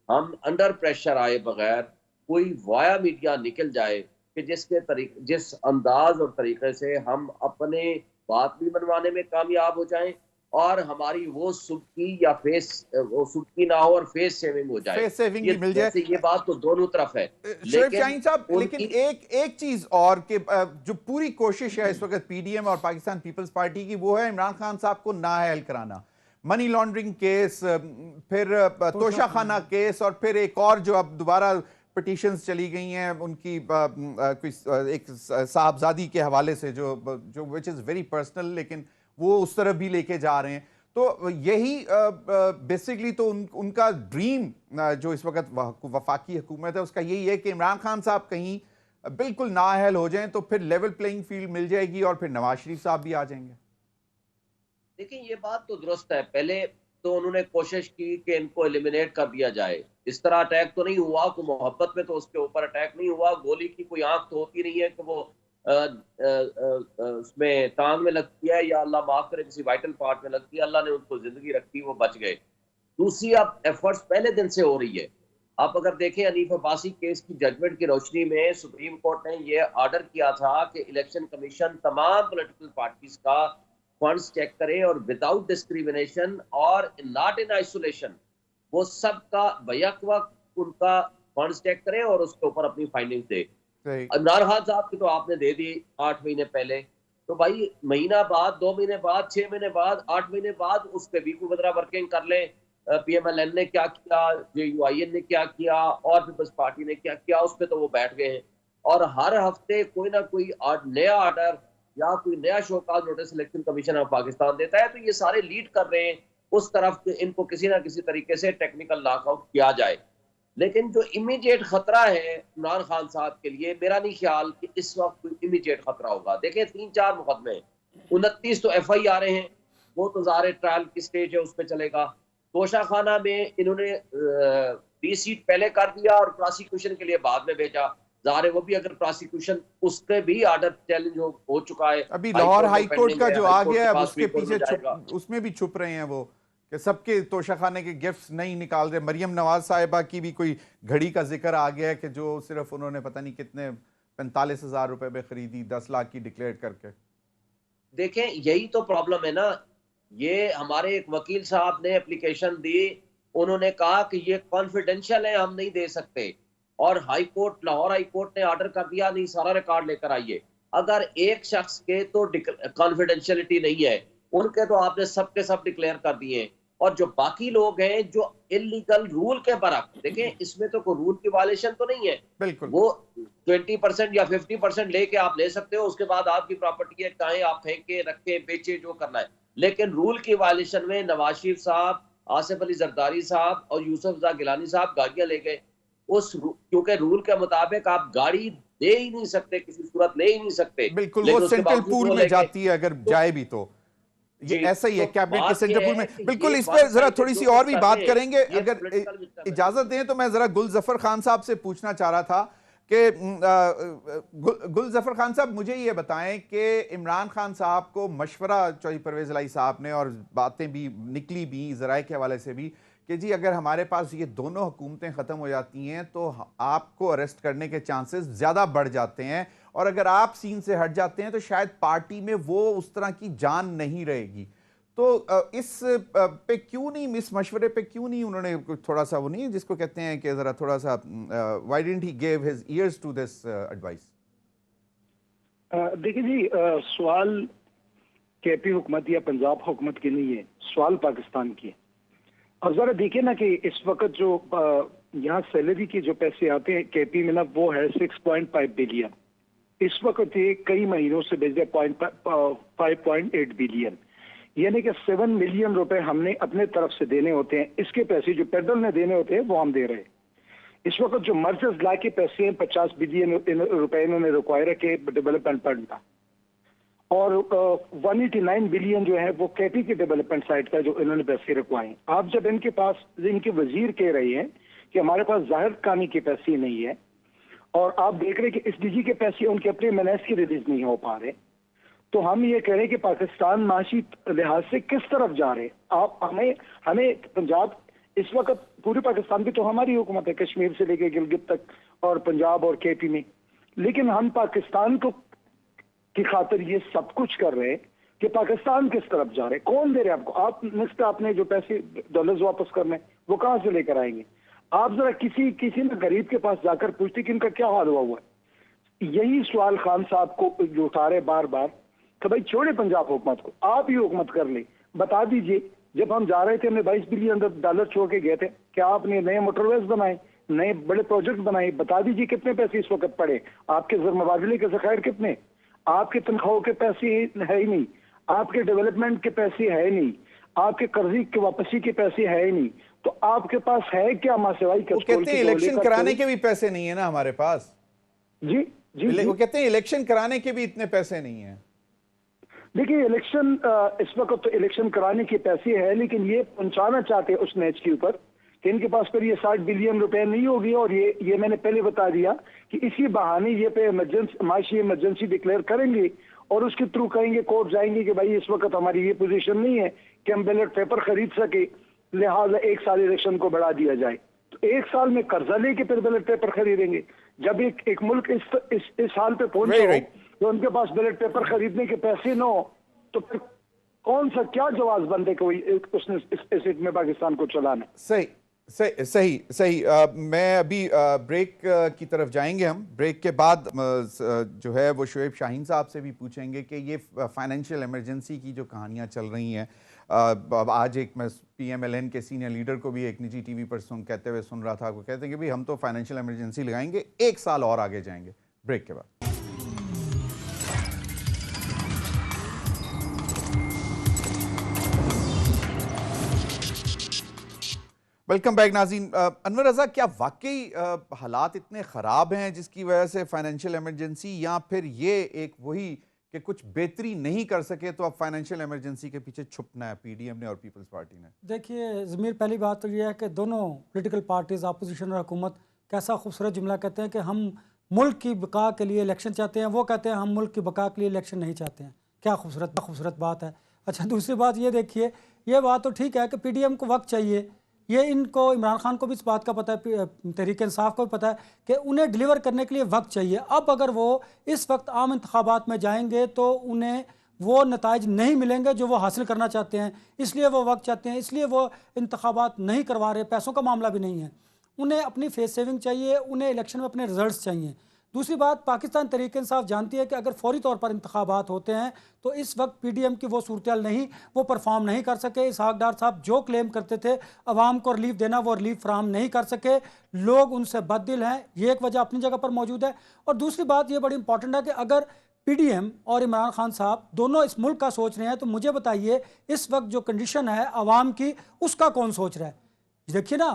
हम अंडर प्रेशर आए बगैर कोई वाया मीडिया निकल जाए कि जिस अंदाज और तरीके से हम अपने बात भी मनवाने में कामयाब हो जाएं और हमारी वो सुबकी या वो सुबकी ना हो और फेस सेविंग हो जाए, फेस सेविंग भी मिल जाए। ये बात तो दोनों तरफ है। शोएब शाहीन साहब, लेकिन एक चीज और कि जो पूरी कोशिश है इस वक्त पीडीएम और पाकिस्तान पीपल्स पार्टी की, वो है इमरान खान साहब को नाअहल कराना। मनी लॉन्ड्रिंग केस, फिर तोशाखाना केस, और फिर एक और जो अब दोबारा पिटीशंस चली गई हैं उनकी एक साहबजादी के हवाले से जो विच इज़ वेरी पर्सनल, लेकिन वो उस तरफ भी लेके जा रहे हैं। तो यही बेसिकली तो उनका ड्रीम जो इस वक्त वफाकी हुकूमत है उसका यही है कि इमरान खान साहब कहीं बिल्कुल नाअहल हो जाएं तो फिर लेवल प्लेइंग फील्ड मिल जाएगी और फिर नवाज शरीफ साहब भी आ जाएंगे। देखिए ये बात तो दुरुस्त है। पहले तो उन्होंने कोशिश की कि इनको एलिमिनेट कर दिया जाए। इस तरह अटैक तो नहीं हुआ, कोई मोहब्बत में तो उसके ऊपर अटैक नहीं हुआ, गोली की कोई आंख तो होती नहीं है कि वो उसमें टांग में लगती है या अल्लाह माफ करे किसी वाइटल पार्ट में लगती है, अल्लाह ने उनको जिंदगी रखी, वो बच गए। दूसरी, अब एफर्ट्स पहले दिन से हो रही है। आप अगर देखें हनीफ अब्बासी केस की जजमेंट की रोशनी में सुप्रीम कोर्ट ने यह ऑर्डर किया था कि इलेक्शन कमीशन तमाम पॉलिटिकल पार्टीज का फंड्स चेक करे और विदाउट डिस्क्रिमिनेशन और नॉट इन आइसोलेशन वो सबका बैक वक्त उनका फंड्स चेक करे और उसके ऊपर अपनी फाइंडिंग्स दे। इमरान खान साहब की तो आपने दे दी 8 महीने पहले, तो भाई महीना बाद, 2 महीने बाद, 6 महीने बाद, 8 महीने बाद उस पर भी कोई बदरा वर्किंग कर ले। PMLN ने क्या किया, JUIN ने क्या किया और पीपल्स पार्टी ने क्या किया, उस पर तो वो बैठ गए हैं। और हर हफ्ते कोई ना कोई नया ऑर्डर या कोई नया show cause notice election commission of Pakistan देता है, तो ये सारे लीड कर रहे हैं उस तरफ कि इनको किसी ना किसी तरीके से टेक्निकल नॉकआउट किया जाए। लेकिन जो इमीडिएट खतरा है इमरान खान साहब के लिए, मेरा नहीं ख्याल कि इस वक्त कोई इमीडिएट खतरा होगा। देखें 3-4 मुकदमे, 29 तो FIR हैं, वो तो ज़ाहिर ट्रायल की स्टेज है, उस पर चलेगा। तोशा खाना में इन्होंने 20 सीट पहले कर दिया और प्रोसिक्यूशन के लिए बाद में भेजा। ज़ाहिर वो भी अगर प्रोसिक्यूशन उसके भी ऑर्डर चैलेंज हो चुका है। अभी लाहौर हाई कोर्ट का जो आ गया है उसके पीछे उसमें भी छुप रहे हैं वो कि सबके तोशाखाने के गिफ्ट्स नहीं निकाल रहे। मरियम नवाज साहिबा की भी कोई घड़ी का जिक्र आ गया है कि जो सिर्फ उन्होंने पता नहीं कितने 45,000 रुपए में खरीदी, 10 लाख की डिक्लेयर करके। देखें यही तो प्रॉब्लम है ना। ये हमारे एक वकील साहब ने एप्लीकेशन दी, उन्होंने कहा कि ये कॉन्फिडेंशियल है, हम नहीं दे सकते, और high court, Lahore high court ने ऑर्डर कर दिया नहीं सारा रिकॉर्ड लेकर आइए। अगर एक शख्स के तो कॉन्फिडेंशियलिटी नहीं है, उनके तो आपने सबके सब डिक्लेयर कर दिए, और जो बाकी लोग हैं जो इलीगल रूल के बरक्स, देखें इसमें तो कोई रूल की वायलेशन तो नहीं है, बिल्कुल वो 20% या 50% लेके आप ले सकते हो, उसके बाद आपकी प्रॉपर्टी है, चाहे आप फेंके, रखे, बेचे, जो करना है। लेकिन रूल की वायलेशन में नवाज शरीफ साहब, आसिफ अली जरदारी साहब और यूसुफ रजा गिलानी साहब गाड़ियां ले गए क्योंकि रूल के मुताबिक आप गाड़ी दे ही नहीं सकते, किसी सूरत ले ही नहीं सकते। बिल्कुल, वो सेंट्रल पूल में जाती है अगर जाए भी तो ये ऐसा ही है, कैबिनेट के सेंट्रल पूल में। बिल्कुल, इस पर जरा थोड़ी सी और भी बात करेंगे, अगर इजाजत दें तो मैं जरा गुल जफर खान साहब से पूछना चाह रहा था कि गुल जफर खान साहब मुझे ये बताएं कि इमरान खान साहब को मशवरा चौधरी परवेज इलाही साहब ने, और बातें भी निकली भी ज़राए के हवाले से भी, कि जी अगर हमारे पास ये दोनों हुकूमतें ख़त्म हो जाती हैं तो आपको अरेस्ट करने के चांसेस ज़्यादा बढ़ जाते हैं, और अगर आप सीन से हट जाते हैं तो शायद पार्टी में वो उस तरह की जान नहीं रहेगी। तो इस पे क्यों नहीं, इस मशवरे पे क्यों नहीं उन्होंने थोड़ा सा, वो नहीं जिसको कहते हैं कि ज़रा थोड़ा सा, why didn't he give his ears to this advice? देखिए जी, सवाल KP हुकूमत या पंजाब हुकूमत की नहीं है, सवाल पाकिस्तान की है। और जरा देखिए ना कि इस वक्त जो यहाँ सैलरी के जो पैसे आते हैं KP में ना, वो है 6.5 बिलियन। इस वक्त ये कई महीनों से भेज दिया 5.8 बिलियन, यानी कि 7 मिलियन रुपए हमने अपने तरफ से देने होते हैं। इसके पैसे जो फेडरल ने देने होते हैं वो हम दे रहे हैं। इस वक्त जो मर्जर्स ला के पैसे हैं 50 बिलियन रुपए इन्होंने रिक्वायर के डेवलपमेंट फंड का, और 189 बिलियन जो है वो KP के डेवलपमेंट साइड का जो इन्होंने पैसे रिक्वायर। आप जब इनके पास, इनके वजीर कह रहे हैं कि हमारे पास जाहिर खानी के पैसे नहीं है, और आप देख रहे हैं कि SDG के पैसे उनके अपने मैनेज के रिलीज नहीं हो पा रहे, तो हम ये कह रहे हैं कि पाकिस्तान माशी लिहाज से किस तरफ जा रहे हैं। आप हमें पंजाब, इस वक्त पूरे पाकिस्तान की तो हमारी हुकूमत है, कश्मीर से लेकर गिलगित तक, और पंजाब और KP में, लेकिन हम पाकिस्तान को की खातिर ये सब कुछ कर रहे हैं कि पाकिस्तान किस तरफ जा रहे हैं, कौन दे रहे हैं आपको? आप नेक्स्ट आपने जो पैसे डॉलर्स वापस करने वो कहां से लेकर आएंगे? आप जरा किसी ना गरीब के पास जाकर पूछते कि इनका क्या हाल हुआ है। यही सवाल खान साहब को जो उठा रहे बार बार कि भाई छोड़े पंजाब हुकूमत को, आप ही हुकूमत कर ले, बता दीजिए जब हम जा रहे थे हमने 22 बिलियन डॉलर छोड़ के गए थे, क्या आपने नए मोटरवेज बनाए, नए बड़े प्रोजेक्ट बनाए? बता दीजिए कितने पैसे इस वक्त पड़े, आपके मुबादले के ज़खायर कितने, आपके तनख्वाहों के पैसे है ही नहीं, आपके डेवलपमेंट के पैसे है नहीं, आपके कर्जी के वापसी के पैसे है ही नहीं, तो आपके पास है क्या मासिवाई? वो कहते हैं इलेक्शन कराने के भी पैसे नहीं है ना हमारे पास। जी जी, वो कहते हैं इलेक्शन कराने के भी इतने पैसे नहीं है। देखिए इलेक्शन, इस वक्त तो इलेक्शन कराने के पैसे है, लेकिन ये पहुंचाना चाहते हैं उस मैच के ऊपर इनके पास फिर ये 60 बिलियन रुपए नहीं होगी। और ये मैंने पहले बता दिया कि इसी बहाने ये पे माशी इमरजेंसी डिक्लेयर करेंगे और उसके थ्रू कहेंगे, कोर्ट जाएंगे कि भाई इस वक्त हमारी ये पोजीशन नहीं है कि हम बैलेट पेपर खरीद सके, लिहाजा 1 साल इलेक्शन को बढ़ा दिया जाए। तो 1 साल में कर्जा लेके फिर बैलेट पेपर खरीदेंगे। जब एक मुल्क इस हाल पे पहुंचे हो तो उनके पास बैलेट पेपर खरीदने के पैसे न हो तो फिर कौन सा क्या जवाब बंदे को उसने इस में पाकिस्तान को चलाना। सही सही सही सही। मैं अभी ब्रेक की तरफ जाएंगे। हम ब्रेक के बाद जो है वो शुएब शाहीन साहब से भी पूछेंगे कि ये फाइनेंशियल इमरजेंसी की जो कहानियां चल रही हैं, आज एक मैं PMLN के सीनियर लीडर को भी एक निजी टीवी पर कहते हुए सुन रहा था, वो कहते हैं कि भाई हम तो फाइनेंशियल इमरजेंसी लगाएंगे, 1 साल और आगे जाएंगे। ब्रेक के बाद वेलकम बैक नाज़रीन। अनवर रज़ा, क्या वाकई हालात इतने ख़राब हैं जिसकी वजह से फाइनेंशियल इमरजेंसी, या फिर ये एक वही कि कुछ बेहतरी नहीं कर सके तो अब फाइनेंशियल इमरजेंसी के पीछे छुपना है PDM ने और पीपल्स पार्टी ने? देखिए ज़मीर, पहली बात तो ये है कि दोनों पॉलिटिकल पार्टीज़, अपोजिशन और हुकूमत, कैसा खूबसूरत जुमला कहते हैं कि हम मुल्क की बका के लिए इलेक्शन चाहते हैं, वो कहते हैं हम मुल्क की बका के लिए इलेक्शन नहीं चाहते हैं। क्या खूबसूरत बात है। अच्छा, दूसरी बात ये देखिए, ये बात तो ठीक है कि PDM को वक्त चाहिए, ये इनको इमरान खान को भी इस बात का पता है, तहरीक इंसाफ को भी पता है कि उन्हें डिलीवर करने के लिए वक्त चाहिए। अब अगर वो इस वक्त आम इंतखाबात में जाएंगे तो उन्हें वो नताइज नहीं मिलेंगे जो वो हासिल करना चाहते हैं, इसलिए वो वक्त चाहते हैं, इसलिए वो इंतखाबात नहीं करवा रहे। पैसों का मामला भी नहीं है, उन्हें अपनी फेस सेविंग चाहिए, उन्हें इलेक्शन में अपने रिजल्ट्स चाहिए। दूसरी बात, पाकिस्तान तहरीक इंसाफ जानती है कि अगर फौरी तौर पर इंतखाबात होते हैं तो इस वक्त PDM की वो सूरत नहीं, वो परफॉर्म नहीं कर सके। इसहाक डार साहब जो क्लेम करते थे अवाम को रिलीफ देना, वो रिलीफ फराहम नहीं कर सके। लोग उनसे बददिल हैं, ये एक वजह अपनी जगह पर मौजूद है। और दूसरी बात ये बड़ी इंपॉर्टेंट है कि अगर PDM और इमरान खान साहब दोनों इस मुल्क का सोच रहे हैं तो मुझे बताइए इस वक्त जो कंडीशन है अवाम की, उसका कौन सोच रहा है? देखिए ना,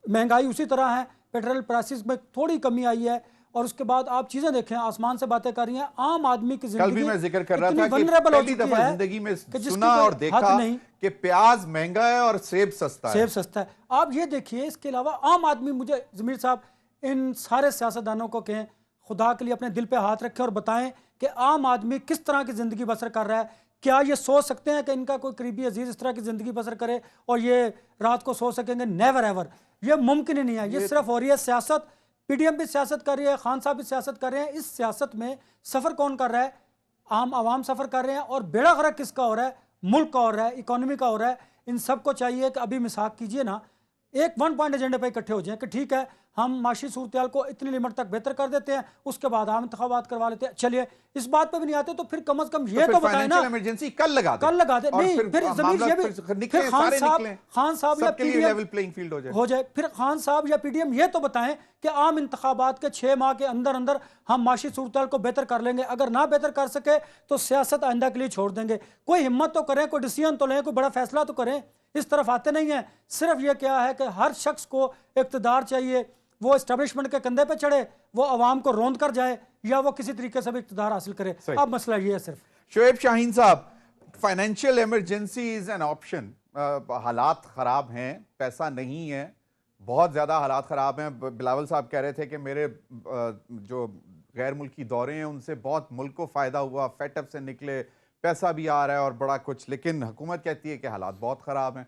महंगाई उसी तरह है, पेट्रोल प्राइसेस में थोड़ी कमी आई है, और उसके बाद आप चीजें देखें, आसमान से बातें कर रही हैं। आम आदमी की जिंदगी, कल भी मैं जिक्र कर रहा था कि पहली दफा जिंदगी में सुना और देखा कि प्याज महंगा है और सेब सस्ता है। आप ये देखिए, इसके अलावा आम आदमी, मुझे ज़मीर साहब इन सारे सियासतदानों को कहें खुदा के लिए अपने दिल पे हाथ रखें और बताएं कि आम आदमी किस तरह की जिंदगी बसर कर रहा है। क्या ये सोच सकते हैं कि इनका कोई करीबी अजीज इस तरह की जिंदगी बसर करे और ये रात को सो सकेंगे? नेवर एवर, ये मुमकिन ही नहीं है। ये सिर्फ हो रही है सियासत। PDM भी सियासत कर रही है, खान साहब भी सियासत कर रहे हैं। इस सियासत में सफ़र कौन कर रहा है? आम आवाम सफ़र कर रहे हैं। और बेड़ा गर्क किसका हो रहा है? मुल्क का हो रहा है, इकोनॉमी का हो रहा है। इन सबको चाहिए कि अभी मिसाक कीजिए ना, एक 1 पॉइंट एजेंडे पर इकट्ठे हो जाएं कि ठीक है, हम माशी सूरत को इतनी लिमिट तक बेहतर कर देते हैं, उसके बाद आम इंतखाबात करवा लेते हैं। चलिए, इस बात पे भी नहीं आते तो फिर कम से कम ये तो बताएं ना, इमरजेंसी कल लगा दे। नहीं, फिर ज़मीर ये भी फिर खान साहब या PDM लेवल प्लेइंग फील्ड हो जाए। फिर खान साहब या PDM ये तो बताएं कि आम इंतखाबात के 6 माह के अंदर अंदर हम माशी सूरत को बेहतर कर लेंगे। अगर ना बेहतर कर सके तो सियासत आइंदा के लिए छोड़ देंगे। कोई हिम्मत तो करें, कोई डिसीजन तो लें, कोई बड़ा फैसला तो करें। इस तरफ आते नहीं है। सिर्फ ये क्या है कि हर शख्स को इक़्तिदार चाहिए, वो एस्टेब्लिशमेंट के कंधे पे चढ़े, वो अवाम को रोंद कर जाए, या वो किसी तरीके से भी इक़्तिदार हासिल करे। अब मसला ये है सिर्फ। शुएब शाहीन साहब, financial emergency is an option. हालात ख़राब हैं, पैसा नहीं है, बहुत ज़्यादा हालात ख़राब हैं। बिलावल साहब कह रहे थे कि मेरे जो गैर मुल्की दौरे हैं उनसे बहुत मुल्क को फ़ायदा हुआ, फेटअप से निकले, पैसा भी आ रहा है और बड़ा कुछ, लेकिन हुकूमत कहती है कि हालात बहुत ख़राब हैं।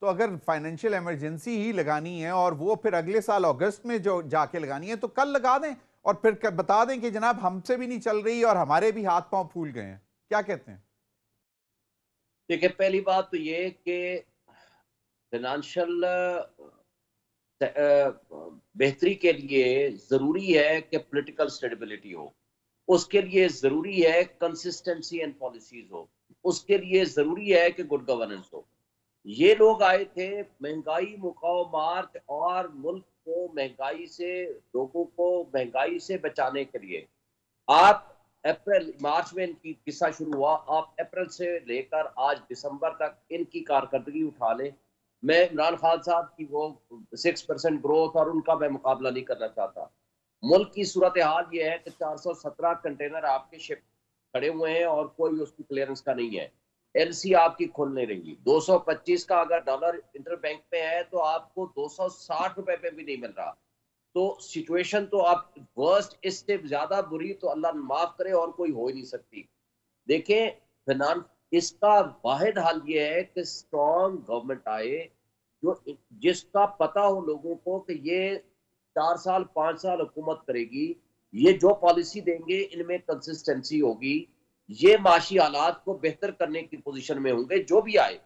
तो अगर फाइनेंशियल इमरजेंसी ही लगानी है और वो फिर अगले साल अगस्त में जो जाके लगानी है तो कल लगा दें और फिर बता दें कि जनाब हमसे भी नहीं चल रही और हमारे भी हाथ पांव फूल गए हैं। क्या कहते हैं? देखिए, पहली बात तो ये कि फाइनेंशियल बेहतरी के लिए जरूरी है कि पॉलिटिकल स्टेबिलिटी हो, उसके लिए जरूरी है कंसिस्टेंसी एंड पॉलिसीज हो, उसके लिए जरूरी है कि गुड गवर्नेंस हो। ये लोग आए थे महंगाई मुकावमात और मुल्क को महंगाई से, लोगों को महंगाई से बचाने के लिए। आप मार्च में इनकी किस्सा शुरू हुआ, आप अप्रैल से लेकर आज दिसंबर तक इनकी कारकर्दगी उठा लें। मैं इमरान खान साहब की वो 6% ग्रोथ और उनका मैं मुकाबला नहीं करना चाहता। मुल्क की सूरत हाल ये है कि 417 कंटेनर आपके शिप खड़े हुए हैं और कोई उसकी क्लियरेंस का नहीं है। एलसी आपकी खुल नहीं रही। 225 का अगर डॉलर इंटरबैंक में है तो आपको 260 रुपए पे भी नहीं मिल रहा। तो सिचुएशन तो आप वर्स्ट, इससे ज्यादा बुरी तो अल्लाह माफ करे और कोई हो ही नहीं सकती। देखें, फिनांस, इसका वाहिद हल ये है कि स्ट्रॉन्ग गवर्नमेंट आए, जो जिसका पता हो लोगों को कि ये 4 साल 5 साल हुकूमत करेगी, ये जो पॉलिसी देंगे इनमें कंसिस्टेंसी होगी, ये माशी हालात को बेहतर करने की पोजीशन में होंगे। जो भी आए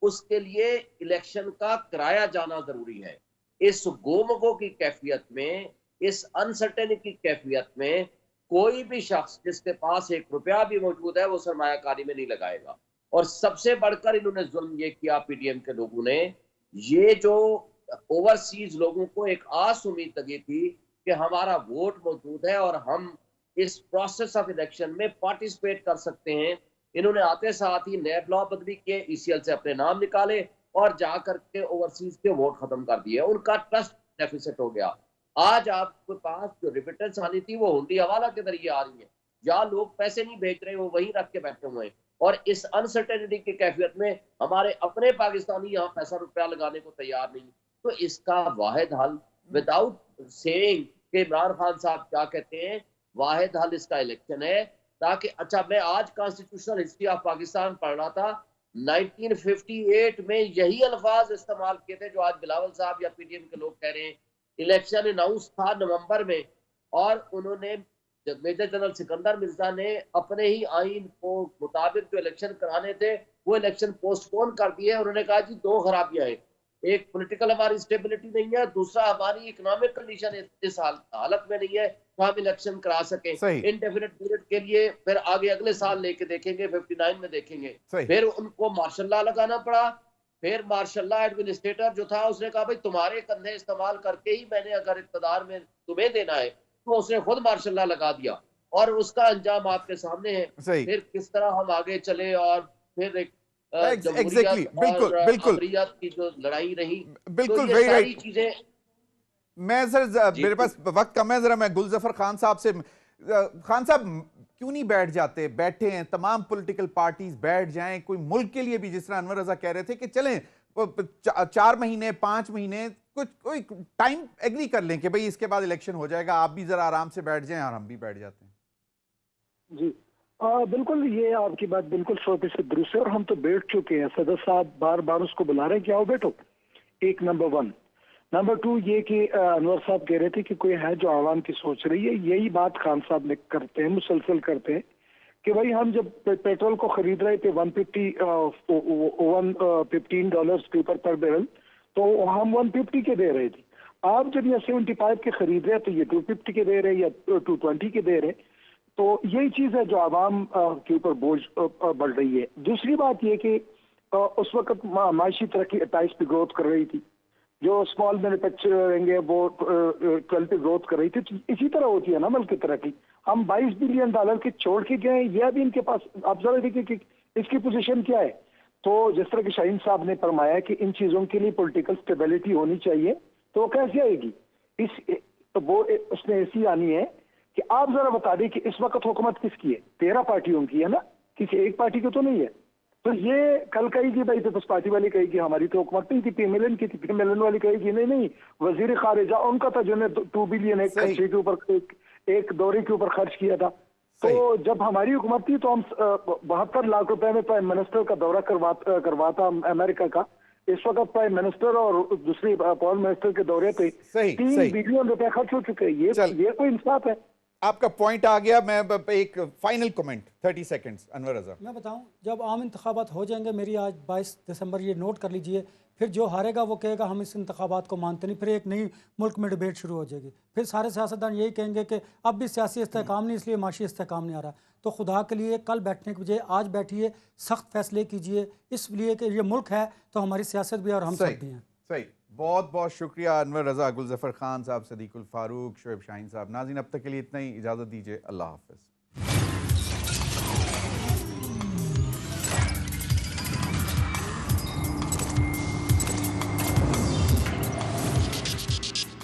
उसके लिए इलेक्शन का कराया जाना जरूरी है। इस गोमगो की कैफियत में, इस अनसर्टेनिटी की कैफियत में कोई भी शख्स जिसके पास 1 रुपया भी मौजूद है वो सरमायाकारी में नहीं लगाएगा। और सबसे बढ़कर इन्होंने जुल्म ये किया पीडीएम के लोगों ने, ये जो ओवरसीज लोगों को एक आस उम्मीद लगी थी कि हमारा वोट मौजूद है और हम इस प्रोसेस ऑफ इलेक्शन में पार्टिसिपेट कर सकते हैं, इन्होंने आते साथ ही नए लॉ बदली किए, ईसीएल से अपने नाम निकाले और जाकर के ओवरसीज के वोट खत्म कर दिए। उनका ट्रस्ट डेफिसिट हो गया। आज आपके पास जो रिमिटेंस आनी थी वो हुंडी हवाला के जरिए आ रही है, जहां लोग पैसे नहीं भेज रहे वो वहीं रख के बैठे हुए हैं। और इस अनसर्टेनिटी की कैफियत में हमारे अपने पाकिस्तानी यहाँ पैसा रुपया लगाने को तैयार नहीं। तो इसका वाहिद हल, विदाउट सेइंग कि इमरान खान साहब क्या कहते हैं, वाहिद हल इसका इलेक्शन है। ताकि अच्छा, मैं आज कॉन्स्टिट्यूशनल हिस्ट्री ऑफ पाकिस्तान पढ़ रहा था, 1958 में यही अल्फाज इस्तेमाल किए थे जो आज बिलावल साहब या पीडीएम के लोग कह रहे हैं। इलेक्शन अनाउंस था नवंबर में और उन्होंने, मेजर जनरल सिकंदर मिर्जा ने अपने ही आइन को मुताबिक जो इलेक्शन कराने थे वो इलेक्शन पोस्टपोन कर दिए। उन्होंने कहा जी 2 खराबियां हैं, एक पॉलिटिकल हमारी स्टेबिलिटी नहीं है, दूसरा हमारी इकोनॉमिक कंडीशन इस हालत में नहीं है तो हम इलेक्शन करा सकें इनडेफिनेट पीरियड के लिए। फिर आगे अगले साल लेके देखेंगे, 59 में देखेंगे। फिर उनको मार्शल लॉ लगाना पड़ा। फिर मार्शल लॉ एडमिनिस्ट्रेटर जो था उसने कहा भाई तुम्हारे कंधे इस्तेमाल करके ही मैंने अगर इक़्तिदार में तुम्हें देना है, तो उसने खुद मार्शल लॉ लगा दिया और उसका अंजाम आपके सामने है। फिर किस तरह हम आगे चले और फिर एक एग्जैक्टली, बिल्कुल बिल्कुल की जो लड़ाई रही, बिल्कुल तो ये सारी चीजें। मैं सर, मेरे पास वक्त कम है, जरा मैं गुलजफर खान साहब से, खान साहब क्यों नहीं बैठ जाते? बैठे हैं, तमाम पॉलिटिकल पार्टीज बैठ जाएं, कोई मुल्क के लिए भी, जिस तरह अनवर रजा कह रहे थे कि चलें 4 महीने 5 महीने कुछ कोई टाइम एग्री कर लें कि भाई इसके बाद इलेक्शन हो जाएगा, आप भी जरा आराम से बैठ जाएं और हम भी बैठ जाते हैं। जी बिल्कुल, ये आपकी बात बिल्कुल 100% दुरुस्त है और हम तो बैठ चुके हैं। सदर साहब बार बार उसको बुला रहे हैं कि आओ बैठो। एक नंबर 1। नंबर 2 ये कि अनवर साहब कह रहे थे कि कोई है जो आवाम की सोच रही है। यही बात खान साहब ने करते हैं, मुसलसल करते हैं कि भाई हम जब पेट्रोल को खरीद रहे थे $115 के ऊपर पर बैरल, तो हम 150 के दे रहे थे। आप जब ये 75 के खरीद रहे हैं तो ये 250 के दे रहे हैं या 220 के दे रहे हैं। तो यही चीज है जो आवाम के ऊपर बोझ बढ़ रही है। दूसरी बात ये कि उस वक्त माशी तरक्की 28 पे ग्रोथ कर रही थी, जो स्मॉल मैन्युफैक्चर रहेंगे वो 12 पे ग्रोथ कर रही थी। तो इसी तरह होती है ना मुल्क की तरक्की। हम $22 बिलियन के छोड़ के गए, यह भी इनके पास। आप जरा देखिए कि इसकी पोजीशन क्या है। तो जिस तरह की शाहीन साहब ने फरमाया कि इन चीजों के लिए पॉलिटिकल स्टेबिलिटी होनी चाहिए, तो कैसे आएगी? वो उसने ऐसी आनी है कि आप जरा बता दें कि इस वक्त हुकूमत किसकी है? 13 पार्टियों की है ना, किसी एक पार्टी की तो नहीं है। तो ये कल कहेगी भाई पीपल्स पार्टी वाली कहेगी हमारी तो हुकूमत नहीं थी, पीएमएलएन की थी, पीएमएलएन वाली कहेगी नहीं नहीं वजीर खारिजा उनका था जिन्होंने 2 बिलियन एक खर्चे के ऊपर, एक दौरे के ऊपर खर्च किया था। तो जब हमारी हुकूमत थी तो हम 72 लाख रुपए में प्राइम मिनिस्टर का दौरा करवाता अमेरिका का। इस वक्त प्राइम मिनिस्टर और दूसरी फॉरेन मिनिस्टर के दौरे पे 3 बिलियन रुपए खर्च हो चुके हैं। ये कोई इंसाफ है? आपका पॉइंट आ गया। मैं एक फाइनल कमेंट 30 सेकंड्स अनवर रजा। मैं बताऊं, जब आम इंतखाबात हो जाएंगे, मेरी आज 22 दिसंबर, ये नोट कर लीजिए, फिर जो हारेगा वो कहेगा हम इस इंतखाबात को मानते नहीं, फिर एक नई मुल्क में डिबेट शुरू हो जाएगी। फिर सारे सियासतदान यही कहेंगे कि अब भी सियासी इस्तेहकाम नहीं, इसलिए माशी इस्तेहकाम नहीं आ रहा। तो खुदा के लिए कल बैठने के बजाय आज बैठिए, सख्त फैसले कीजिए, इसलिए कि ये मुल्क है तो हमारी सियासत भी और हम सब भी हैं। सही, बहुत बहुत शुक्रिया अनवर रजा, गुलजफर खान साहब, सदीकुल फारूक, शोएब शाहीन साहब। नाज़रीन अब तक के लिए इतना ही, इजाज़त दीजिए, अल्लाह हाफ़िज़।